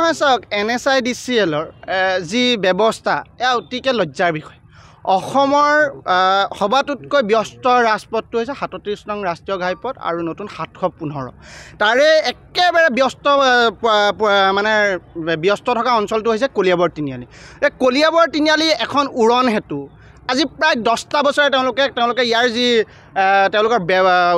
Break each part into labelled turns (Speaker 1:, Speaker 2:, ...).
Speaker 1: নহয় চাওক NSIDCLৰ যি ব্যৱস্থা এয়া অতিকে লজ্জাৰ বিষয় অসমৰ সবাতোতকৈ ব্যস্ত ৰাজপথটো হৈছে ৩৭ নং ৰাষ্ট্ৰীয় ঘাইপথ আৰু নতুন ৭১৫ তাৰে একেবাৰে মানে ব্যস্ত থকা অঞ্চলটো হৈছে কলিয়াবৰ তিনিআলি এই কলিয়াবৰ তিনিআলি এখন উৰণ হেতু আজি প্ৰায় 10টা বছৰে তেওঁলোকে ইয়াৰ যি তেওঁলোকৰ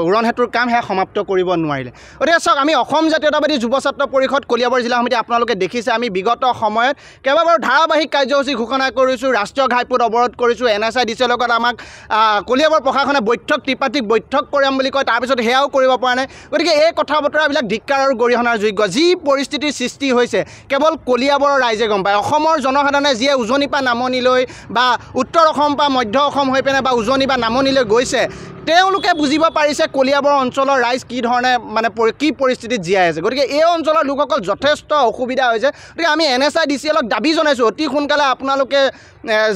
Speaker 1: উৰণ হেতুৰ কাম সেয়া সমাপ্ত কৰিব নোৱাৰিলে গতিকে চাওক আমি অসম জাতীয়তাবাদী যুৱ ছাত্ৰ পৰিষদ কলিয়াবৰ জিলা সমিতি আপোনালোকে দেখিছে আমি বিগত সময়ত কেইবাবাৰো ধাৰাবাহিক কাৰ্যসূচী ঘোষণা কৰিছোঁ ৰাষ্ট্ৰীয় ঘাইপথ অৱৰোধ কৰিছোঁ NSIDCৰ লগত আমাক কলিয়াবৰ প্ৰশাসনে ত্ৰিপাক্ষিক বৈঠক কৰিম বুলি কয় তাৰপিছত সেয়াও কৰিব পৰা নাই গতিকে এই কথা বতৰাবিলাক ধিক্কাৰ আৰু গৰিহণাৰ যোগ্য যি পৰিস্থিতিৰ সৃষ্টি হৈছে কেৱল কলিয়াবৰৰ ৰাইজে গম পায় অসমৰ জনসাধাৰণে যিয়ে উজনি পৰা নামনিলৈ বা উত্তৰ অসম বা মধ্য অসম হৈ পিনে বা উজনি বা নামনিলৈ গৈছে তেওঁলোকে বুজিব পাৰিছে কলিয়াবৰ অঞ্চলৰ ৰাইজ কি ধৰণে মানে কি পৰিস্থিতিত জীয়াই আছে গতিকে এই অঞ্চলৰ লোকসকল যথেষ্ট অসুবিধা হৈছে গতিকে আমি NSIDCLক দাবী জনাইছোঁ অতি সোনকালে আপোনালোকে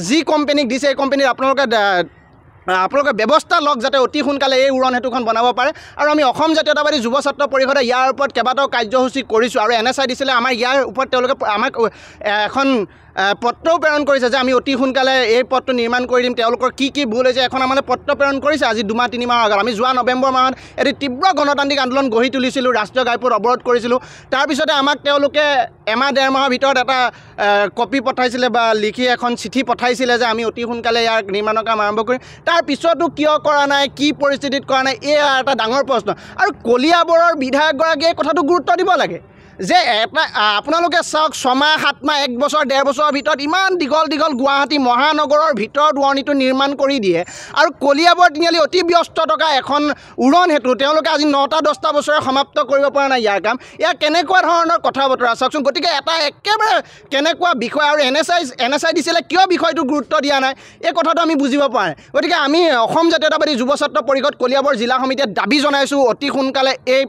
Speaker 1: যি কোম্পানীক দিছে এই কোম্পানীৰ আপোনালোকে ব্যৱস্থা লওক যাতে অতি সোনকালে এই উৰণ হেতুখন বনাব পাৰে আৰু আমি অসম জাতীয়তাবাদী যুৱ ছাত্ৰ পৰিষদে ইয়াৰ ওপৰত কেইবাটাও কাৰ্যসূচী কৰিছোঁ আৰু NSIDCলে আমাৰ ইয়াৰ ওপৰত তেওঁলোকে আমাক এখন পত্ৰও প্ৰেৰণ কৰিছে যে আমি অতি সোনকালে এই পথটো নিৰ্মাণ কৰি দিম তেওঁলোকৰ কি ভুল হৈছে এখন মানে পত্ৰ প্ৰেৰণ কৰিছে আজি 2-3 মাহৰ আগত আমি যোৱা নৱেম্বৰ মাহত এটি তীব্ৰ গণতান্ত্ৰিক আন্দোলন গঢ়ি তুলিছিলোঁ ৰাষ্ট্ৰীয় ঘাইপথ অৱৰোধ কৰিছিলোঁ তাৰপিছতে আমাক তেওঁলোকে এমাহ-ডেৰ মাহৰ ভিতৰত এটা কপি পঠাইছিলে বা লিখি এখন চিঠি পঠাইছিলে যে আমি অতি সোনকালে ইয়াৰ নিৰ্মাণৰ কাম আৰম্ভ কৰিম তাৰপিছতো কিয় কৰা নাই কি পৰিস্থিতিত কৰা নাই এয়া এটা ডাঙৰ প্ৰশ্ন আৰু কলিয়াবৰৰ বিধায়কগৰাকীয়ে কথাটো গুৰুত্ব দিব লাগে যে এটা আপোনালোকে চাওক 6 মাহ 7 মাহ 1 বছৰ 1.5 বছৰৰ ভিতৰত ইমান দীঘল গুৱাহাটী মহানগৰৰ ভিতৰত উৰণিটো নিৰ্মাণ কৰি দিয়ে আৰু কলিয়াবৰ তিনিআলি অতি ব্যস্ত থকা এখন উৰণ হেতু তেওঁলোকে আজি 9টা-10টা বছৰে সমাপ্ত কৰিব পৰা নাই ইয়াৰ কাম এয়া কেনেকুৱা ধৰণৰ কথা বতৰা চাওকচোন গতিকে এটা একেবাৰে কেনেকুৱা বিষয় আৰু NSIDCলে কিয় বিষয়টো গুৰুত্ব দিয়া নাই এই কথাটো আমি বুজিব পৰা নাই গতিকে আমি অসম জাতীয়তাবাদী যুৱ ছাত্ৰ পৰিষদ কলিয়াবৰ জিলা সমিতিয়ে দাবী জনাইছোঁ অতি সোনকালে এই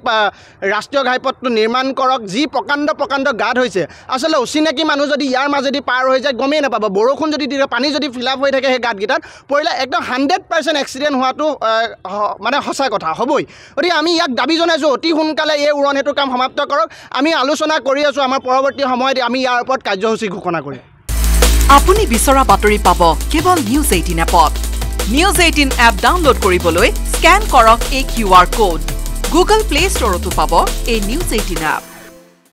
Speaker 1: ৰাষ্ট্ৰীয় ঘাইপথটো নিৰ্মাণ কৰক যি প্ৰকাণ্ড গাঁত হৈছে আসলে অচিনাকি মানুহ যদি ইয়াৰ মাজেদি পাৰ হৈ যায় গমেই নাপাব বৰষুণ যদি দিয়ে পানী যদি ফিল আপ হৈ থাকে সেই গাঁতকেইটাত পৰিলে একদম 100% এক্সিডেণ্ট হোৱাটো মানে সঁচা কথা হ'বই গতিকে আমি ইয়াক দাবী জনাইছোঁ অতি সোনকালে এই উৰণ হেতুৰ কাম সমাপ্ত কৰক আমি আলোচনা কৰি আছোঁ আমাৰ পৰৱৰ্তী সময়ত আমি ইয়াৰ ওপৰত কাৰ্যসূচী ঘোষণা কৰিম
Speaker 2: আপুনি বিচৰা বাতৰি পাব কেৱল নিউজ 18 এপত নিউজ 18 এপ ডাউনলোড কৰিবলৈ স্ক্যান কৰক এই QR কোড গুগল প্লে ষ্টৰতো পাব এই নিউজ 18 এপ